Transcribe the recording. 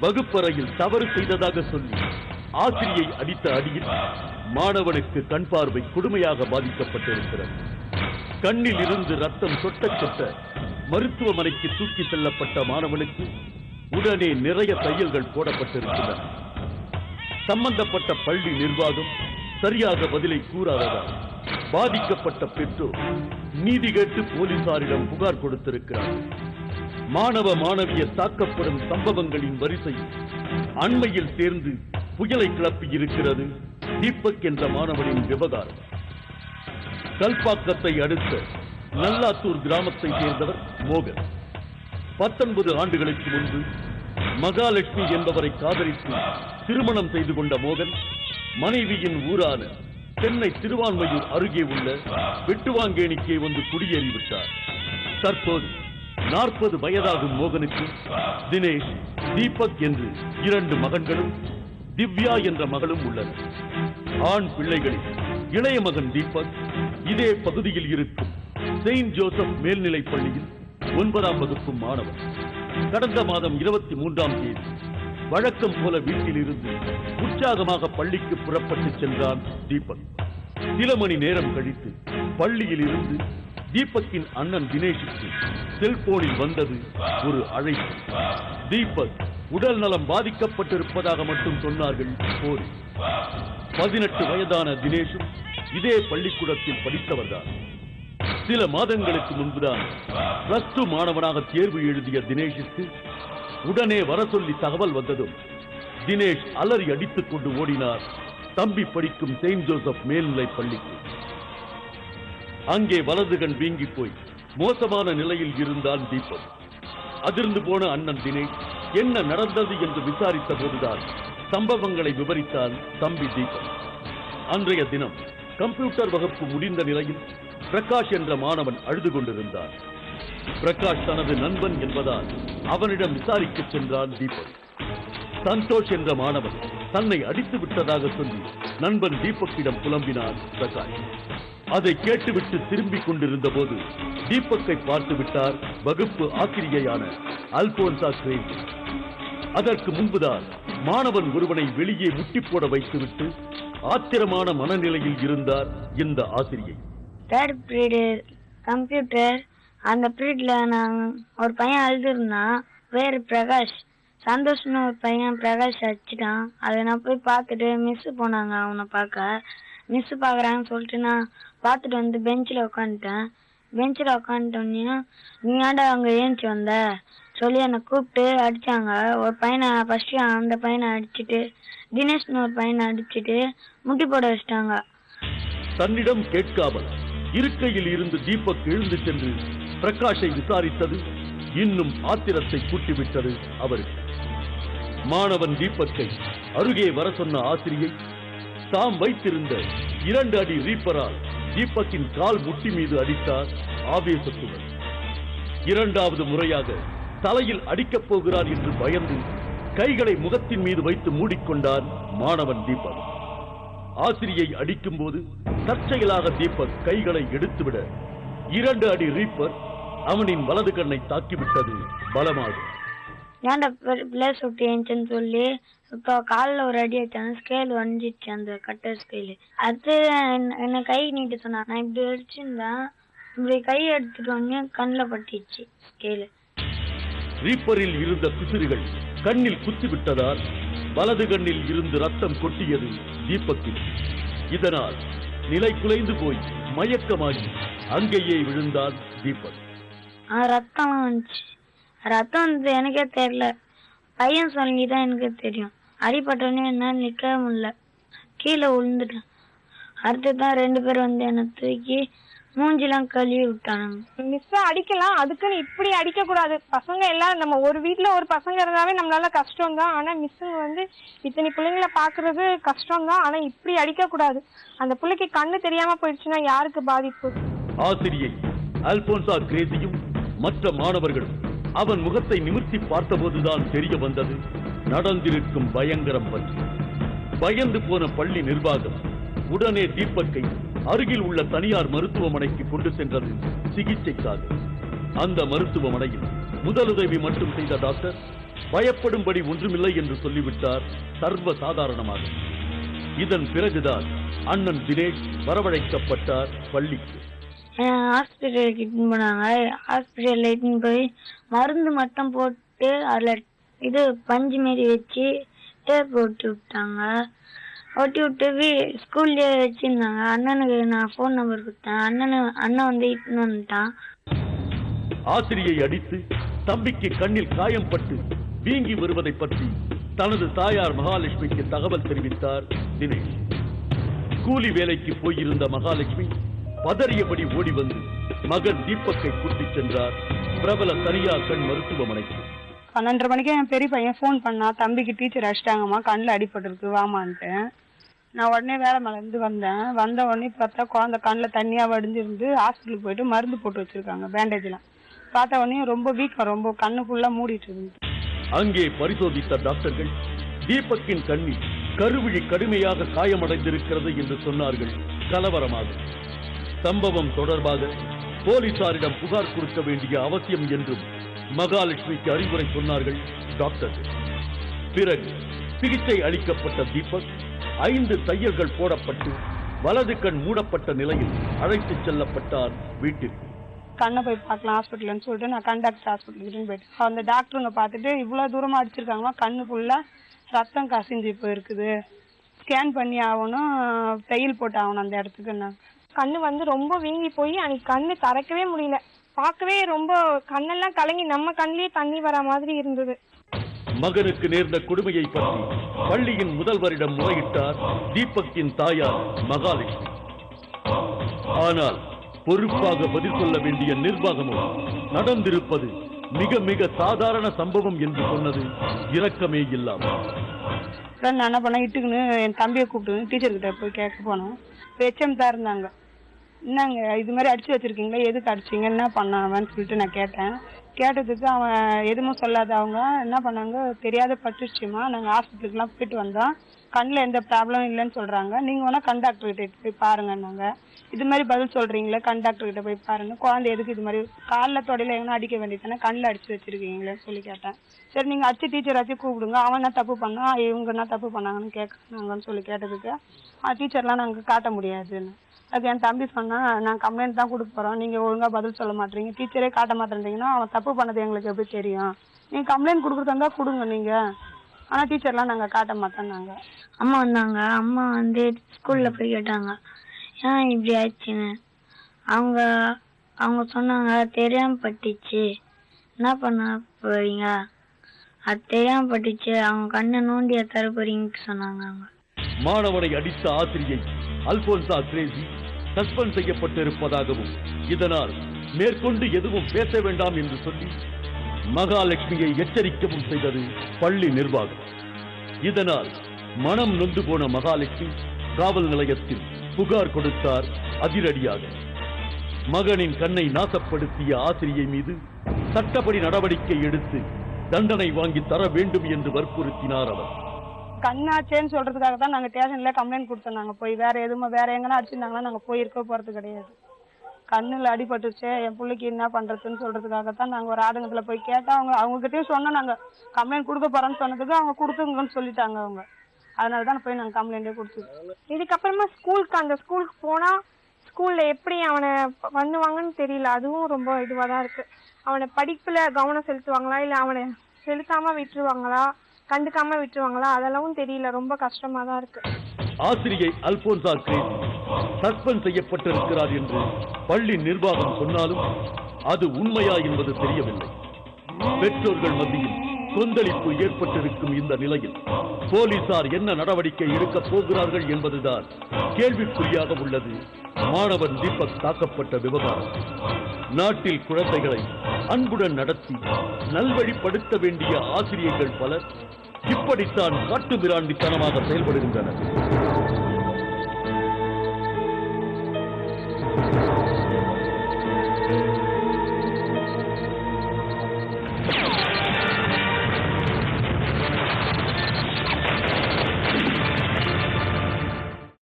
வகுப்பறையில் தவறு செய்ததாக சொல்லி ஆசிரியை அடித்த அடியில் மாணவனுக்கு கண் பார்வை கொடுமையாக பாதிக்கப்பட்டிருக்கிறது. கண்ணில் இருந்து ரத்தம் சொட்ட சொட்ட மருத்துவமனைக்கு தூக்கி செல்லப்பட்ட மாணவனுக்கு உடனே நிறைய தையல்கள் போடப்பட்டிருக்கின்றன. சம்பந்தப்பட்ட பள்ளி நிர்வாகம் சரியாக பதிலை கூறாததால் பாதிக்கப்பட்ட பெற்றோர் நீதி கேட்டு போலீசாரிடம் புகார் கொடுத்திருக்கிறார். மாணவ மாணவியர் தாக்கப்படும் சம்பவங்களின் வரிசை அண்மையில் சேர்ந்து புயலை கிளப்பி இருக்கிறது தீபக் என்ற மாணவனின் விவகாரம். கல்பாக்கத்தை அடுத்த நல்லாத்தூர் கிராமத்தை சேர்ந்தவர் மோகன். 19 ஆண்டுகளுக்கு முன்பு மகாலட்சுமி என்பவரை காதலித்து திருமணம் செய்து கொண்ட மோகன் மனைவியின் ஊரான சென்னை திருவான்மையூர் அருகே உள்ள வெட்டுவாங்கேணிக்கே வந்து குடியேறிவிட்டார். தற்போது 40 வயதாகும் மோகனுக்கு தினேஷ், தீபக் என்று 2 மகன்களும் திவ்யா என்ற மகளும் உள்ளனர். ஆண் பிள்ளைகளில் இளைய மகன் தீபக் இதே பகுதியில் இருக்கும் செயின்ட் ஜோசப் மேல்நிலைப் பள்ளியில் 9ஆம் வகுப்பு மாணவர். கடந்த மாதம் 23ஆம் தேதி வழக்கம் போல வீட்டில் இருந்து உற்சாகமாக பள்ளிக்கு புறப்பட்டு சென்றான் தீபக். சில மணி நேரம் கழித்து பள்ளியில் இருந்து தீபக்கின் அண்ணன் தினேஷுக்கு செல்போனில் வந்தது ஒரு அழைப்பு. தீபக் உடல் நலம் பாதிக்கப்பட்டிருப்பதாக மட்டும் சொன்னார்கள் போலீஸ். 18 வயதான தினேஷும் இதே பள்ளிக்கூடத்தில் படித்தவர்தான். சில மாதங்களுக்கு முன்புதான் +2 மாணவனாக தேர்வு எழுதிய தினேஷுக்கு உடனே வர சொல்லி தகவல் வந்ததும் தினேஷ் அலறி அடித்துக் கொண்டு ஓடினார் தம்பி படிக்கும் செயின்ட் ஜோசப் மேல்நிலைப் பள்ளிக்கு. அங்கே வலது கண் வீங்கி போய் மோசமான நிலையில் இருந்தான் தீபக். அதிர்ந்து போன அண்ணன் தினேஷ் என்ன நடந்தது என்று விசாரித்த போதுதான் சம்பவங்களை விவரித்தான் தம்பி தீபக். அன்றைய தினம் கம்ப்யூட்டர் வகுப்பு முடிந்த நிலையில் பிரகாஷ் என்ற மாணவன் அழுது கொண்டிருந்தார். பிரகாஷ் தனது நண்பன் என்பதால் அவனிடம் விசாரிக்க சென்றான் தீபக். சந்தோஷ் என்ற மாணவன் தன்னை அடித்து விட்டதாக சொல்லி நண்பன் தீபக்கிடம் புலம்பினார் பிரகாஷ். அதை கேட்டுவிட்டு திரும்பிக் கொண்டிருந்த போது தீபக்கை பார்த்து விட்டார் வகுப்பு ஆசிரியையான அல்போன்சா கிரேசி. அதற்கு முன்புதான் மாணவன் ஒருவனை வெளியே முட்டி போட வைத்துவிட்டு ஆத்திரமான மனநிலையில் இருந்தார் இந்த ஆசிரியை. கம்ப்யூட்டர் அந்த பீரியட்ல நான் ஒரு பையன் அழுதுருந்தான், வேறு பிரகாஷ். சந்தோஷ்னு ஒரு பையன் பிரகாஷ் அடிச்சுட்டான். அதை நான் போய் பார்த்துட்டு மிஸ் போனாங்க அவனை பார்க்க. மிஸ் பார்க்குறாங்கன்னு சொல்லிட்டு நான் பார்த்துட்டு வந்து பெஞ்சில் உட்காந்துட்டேன். பெஞ்சில் உட்காந்துட்டோன்னா நீ ஏன்டா அங்கே ஏஞ்சி வந்த சொல்லி என்னை கூப்பிட்டு அடித்தாங்க. ஒரு பையனை ஃபஸ்ட்டு அந்த பையனை அடிச்சுட்டு தினேஷ்னு ஒரு பையனை அடிச்சுட்டு முட்டி போட வச்சிட்டாங்க. தன்னிடம் கேட்காமல் இருக்கையில் இருந்து தீபக் எழுந்து சென்று பிரகாஷை விசாரித்தது இன்னும் ஆத்திரத்தை கூட்டிவிட்டது அவருக்கு. மாணவன் தீபக்கை அருகே வர சொன்ன ஆசிரியை தாம் வைத்திருந்த 2 அடி ரீப்பரால் தீபக்கின் கால் முட்டி மீது அடித்தார் ஆவேசத்துடன். 2வது முறையாக தலையில் அடிக்கப் போகிறார் என்று பயந்து கைகளை முகத்தின் மீது வைத்து மூடிக்கொண்டான் மாணவன் தீபக். ஆசிரியை அடிக்கும் போது தற்செயலாக தீபக் கைகளை எடுத்துவிட 2 அடி ரீப்பர் அவனின் வலது கண்ணை தாக்கிவிட்டது பலமாக. ஏன்டா பிளேஸ் விட்டு ஏஞ்சுன்னு சொல்லி இப்போ காலில் ஒரு அடி அடிச்சாங்க. ஸ்கேல் வஞ்சிச்சு, அந்த கட்டர் ஸ்கேலு. அது என்ன கை நீட்டு சொன்னா, நான் இப்படி அடிச்சிருந்தேன், இப்படி கை எடுத்துட்டு வந்து கண்ணில் பட்டிச்சு ஸ்கேலு. ரீப்பரில் இருந்த பிசிறுகள் கண்ணில் குத்திவிட்டதால் வலது கண்ணில் இருந்து ரத்தம் கொட்டியது தீபக்கில். இதனால் நிலை குலைந்து போய் மயக்கமாகி அங்கேயே விழுந்தான் தீபக். ரத்தம் வந்துச்சு. ரத்தம் வந்து எனக்கே தெரியல, பையன் சொல்லிதான் எனக்கு தெரியும். அடிபட்டோன்னே என்னால் நிற்க முடியல, கீழே விழுந்துட்டேன். அடுத்துதான் 2 பேர் வந்து என்னை தூக்கி மூஞ்சிலாம் கழுவி விட்டானுங்க. மிஸ் அடிக்கலாம், அதுக்குன்னு இப்படி அடிக்க கூடாது. பசங்க எல்லாம் நம்ம ஒரு வீட்டுல ஒரு பசங்க இருந்தாவே நம்மளால கஷ்டம் தான். ஆனா மிஸ்ஸுங்க வந்து இத்தனை பிள்ளைங்களை பாக்குறது கஷ்டம் தான். ஆனா இப்படி அடிக்க கூடாது. அந்த பிள்ளைக்கு கண்ணு தெரியாம போயிடுச்சுன்னா யாருக்கு பாதிப்பு? ஆசிரியை அல்போன்சா கிரேசியும் மற்ற மாணவர்களும் அவன் முகத்தை நிமிர்த்தி பார்த்தபோதுதான் தெரிய வந்தது நடந்திருக்கும் பயங்கரம் பற்றி. பயந்து போன பள்ளி நிர்வாகம் உடனே தீபக்கை அருகில் உள்ள தனியார் மருத்துவமனைக்கு கொண்டு சென்றது சிகிச்சைக்காக. அந்த மருத்துவமனையில் முதலுதவி மட்டும் செய்த டாக்டர் பயப்படும்படி ஒன்றுமில்லை என்று சொல்லிவிட்டார் சர்வ சாதாரணமாக. இதன் பிறகுதான் அண்ணன் தினேஷ் வரவழைக்கப்பட்டார் பள்ளிக்கு. ஹாஸ்பிட்டலுக்கு இட்டுன்னு போனாங்க. ஹாஸ்பிட்டல்ல இட்டுன்னு போய் மருந்து மட்டும் போட்டு அதுல பஞ்சு மாரி வச்சு டேப் ஒட்டி விட்டாங்க. ஒட்டி விட்டு ஸ்கூல்லயே வச்சிருந்தாங்க. அண்ணனுக்கு நான் போன் நம்பர் கொடுத்தேன். அண்ணன் வந்து இட்டுன்னு வந்துட்டான். ஆசிரியை அடித்து தம்பிக்கு கண்ணில் காயம் பட்டு வீங்கி வருவதை பற்றி தனது தாயார் மகாலட்சுமிக்கு தகவல் தெரிவித்தார் தினேஷ். கூலி வேலைக்கு போயிருந்த மகாலட்சுமி பதறியபடி ஓடி வந்து மகன் தீபக்கை கூட்டிச் சென்றார் பிரபல தனியார் கண் மருத்துவமனைக்கு. 12:30 மணிக்கு என் பெரிய பையன் ஃபோன் பண்ணா, தம்பிக்கு டீச்சர் அடிச்சிட்டாங்கம்மா, கண்ணில் அடிபட்டுருக்கு வாமான்ட்டு. நான் உடனே வேலை மேலேருந்து வந்த உடனே பார்த்தா குழந்தை கண்ணில் தண்ணியாக வடிஞ்சிருந்து ஹாஸ்பிட்டலுக்கு போயிட்டு மருந்து போட்டு வச்சிருக்காங்க, பேண்டேஜ்லாம். பார்த்த உடனே ரொம்ப வீக்கம், ரொம்ப கண்ணு ஃபுல்லாக மூடிட்டு இருந்து. அங்கே பரிசோதித்த டாக்டர்கள் தீபக்கின் கண்ணில் கருவிழி கடுமையாக காயமடைந்திருக்கிறது என்று சொன்னார்கள் கலவரமாக. சம்பவம் தொடர்பாக போலீசாரிடம் புகார் கொடுக்க வேண்டிய அவசியம் என்றும் மகாலட்சுமிக்கு அறிவுரை சொன்னார்கள் டாக்டர்கள். பிறகு சிகிச்சை அளிக்கப்பட்ட தீபக் 5 தையல்கள் போடப்பட்டு வலது கண் மூடப்பட்ட நிலையில் அழைத்துச் செல்லப்பட்டார் வீட்டிற்கு. கண்ணை போய் பார்க்கலாம் ஹாஸ்பிட்டல்னு சொல்லிட்டு நான் கண்டாக்டர் ஹாஸ்பிட்டலுக்கு போயிட்டு அந்த டாக்டருங்க பார்த்துட்டு இவ்வளோ தூரமாக அடிச்சிருக்காங்களா, கண்ணு ஃபுல்லாக ரத்தம் கசிஞ்சு போயிருக்குது, ஸ்கேன் பண்ணி ஆகணும், தையல் போட்டு ஆகணும் அந்த இடத்துக்கு. கண்ணு வந்து ரொம்ப வீங்கி போய் அன்னைக்கு கண்ணு திறக்கவே முடியல. பார்க்கவே ரொம்ப கண்ணெல்லாம் கலங்கி நம்ம கண்ணிலேயே தண்ணி வர மாதிரி இருந்தது. மகனுக்கு நேர்ந்த கொடுமையை பற்றி பள்ளியின் முதல்வரிடம் முறையிட்டார் தீபக்கின் தாயார் மகாலட்சுமி. ஆனால் பொறுப்பாக பதில் சொல்ல வேண்டிய நிர்வாகமோ நடந்திருப்பது மிக மிக சாதாரண சம்பவம் என்று சொன்னது இரக்கமே இல்லாமல். நான் என்ன பண்ணேன், இட்டுக்குன்னு என் தம்பியை கூப்பிட்டு டீச்சர்கிட்ட போய் கேட்க போனோம். ஹெச்எம் தான் இருந்தாங்க. என்னங்க இது மாதிரி அடிச்சு வச்சிருக்கீங்களா, எதுக்கு அடிச்சிங்க, என்ன பண்ணாவன்னு சொல்லிட்டு நான் கேட்டேன். கேட்டதுக்கு அவன் எதுவும் சொல்லாத. அவங்க என்ன பண்ணாங்க, தெரியாத பட்டுச்சுமா, நாங்கள் ஹாஸ்பிட்டலுக்குலாம் போயிட்டு வந்தோம், கண்ணில் எந்த ப்ராப்ளம் இல்லைன்னு சொல்கிறாங்க, நீங்கள் வேணால் கண்டாக்டர்கிட்ட போய் பாருங்கன்னாங்க. இது மாதிரி பதில் சொல்கிறீங்களே, கண்டாக்டர்கிட்ட போய் பாருங்க, குழந்தை எதுக்கு இது மாதிரி காலில் தொடையில் எங்கன்னா அடிக்க வேண்டியதானே, கண்ணில் அடிச்சு வச்சிருக்கீங்களேன்னு சொல்லி கேட்டேன். சரி நீங்கள் அடிச்சு டீச்சராச்சும் கூப்பிடுங்க, அவன் என்ன தப்பு பண்ணா, இவங்க என்ன தப்பு பண்ணாங்கன்னு கேட்குறாங்கன்னு சொல்லி கேட்டதுக்கு டீச்சர்லாம் நாங்கள் காட்ட முடியாதுன்னு. அதுக்கு என் தம்பி சொன்னா, நான் கம்ப்ளைண்ட் தான் கொடுக்க போகிறோம், நீங்கள் ஒழுங்காக பதில் சொல்ல மாட்டீங்க, டீச்சரே காட்ட மாட்டேன்றீங்கன்னா அவன் தப்பு பண்ணது எங்களுக்கு எப்படி தெரியும், நீங்கள் கம்ப்ளைண்ட் கொடுக்குறதா கொடுங்க நீங்கள், ஆனால் டீச்சர்லாம் நாங்கள் காட்ட மாட்டோம்னாங்க. அம்மா வந்தாங்க. அம்மா வந்து ஸ்கூல்ல போய் கேட்டாங்க ஏன் இப்படி ஆயிடுச்சுன்னு. அவங்க சொன்னாங்க தெரியாம பட்டுச்சு, என்ன பண்ண போறீங்க, அது தெரியாம பட்டுச்சு, அவங்க கண்ணை நோண்டிய தர போறீங்கன்னு சொன்னாங்க. அவங்க மாணவனை அடித்த ஆசிரியை அல்போன்சா கிரேசி சஸ்பெண்ட் செய்யப்பட்டிருப்பதாகவும் இதனால் மேற்கொண்டு எதுவும் பேச வேண்டாம் என்று சொல்லி மகாலட்சுமியை எச்சரிக்கவும் செய்தது பள்ளி நிர்வாகம். இதனால் மனம் நொந்து போன மகாலட்சுமி காவல் நிலையத்தில் புகார் கொடுத்தார் அதிரடியாக. மகனின் கண்ணை நாசப்படுத்திய ஆசிரியை மீது சட்டப்படி நடவடிக்கை எடுத்து தண்டனை வாங்கி தர வேண்டும் என்று வற்புறுத்தினார் அவர். கண்ணாச்சேன்னு சொல்றதுக்காக தான் நாங்கள் ஸ்டேஷன்ல கம்ப்ளைண்ட் கொடுத்தோம். நாங்கள் போய் வேற எங்கன்னா அடிச்சிருந்தாங்கன்னா நாங்கள் போயிருக்க போறது கிடையாது. கண்ணில் அடிபட்டுச்சு, என் பிள்ளைக்கு என்ன பண்றதுன்னு சொல்றதுக்காகத்தான் நாங்கள் ஒரு ஆதங்கத்தில் போய் கேட்டோம். அவங்ககிட்டயும் சொன்னோம், நாங்கள் கம்ப்ளைண்ட் கொடுக்க போறோம்னு சொன்னதுக்கு அவங்க கொடுத்துங்கன்னு சொல்லிட்டாங்க அவங்க. அதனால தான் போய் நாங்கள் கம்ப்ளைண்டே கொடுத்துருக்கோம். இதுக்கப்புறமா ஸ்கூலுக்கு போனா ஸ்கூல்ல எப்படி அவனை பண்ணுவாங்கன்னு தெரியல. அதுவும் ரொம்ப இதுவாக தான் இருக்கு. அவனை படிப்புல கவனம் செலுத்துவாங்களா இல்லை அவனை செலுத்தாம விட்டுருவாங்களா, கண்டுக்காம விட்டுருவாங்களா, அதெல்லாம் தெரியல. ரொம்ப கஷ்டமா தான் இருக்கு. ஆசிரியை அல்போன்சா கிரேசி சஸ்பெண்ட் செய்யப்பட்டிருக்கிறார் என்று பள்ளி நிர்வாகம் சொன்னாலும் அது உண்மையா என்பது தெரியவில்லை. பெற்றோர்கள் மத்தியில் கொந்தளிப்பு ஏற்பட்டிருக்கும் இந்த நிலையில் போலீசார் என்ன நடவடிக்கை எடுக்கப் போகிறார்கள் என்பதுதான் கேள்விக்குறியாக உள்ளது. மாணவன் தீபக் தாக்கப்பட்ட விவகாரம் நாட்டில் குழந்தைகளை அன்புடன் நடத்தி நல்வழிப்படுத்த வேண்டிய ஆசிரியர்கள் பலர் இப்படித்தான் காட்டுமிராண்டித்தனமாக செயல்படுகின்றனர்.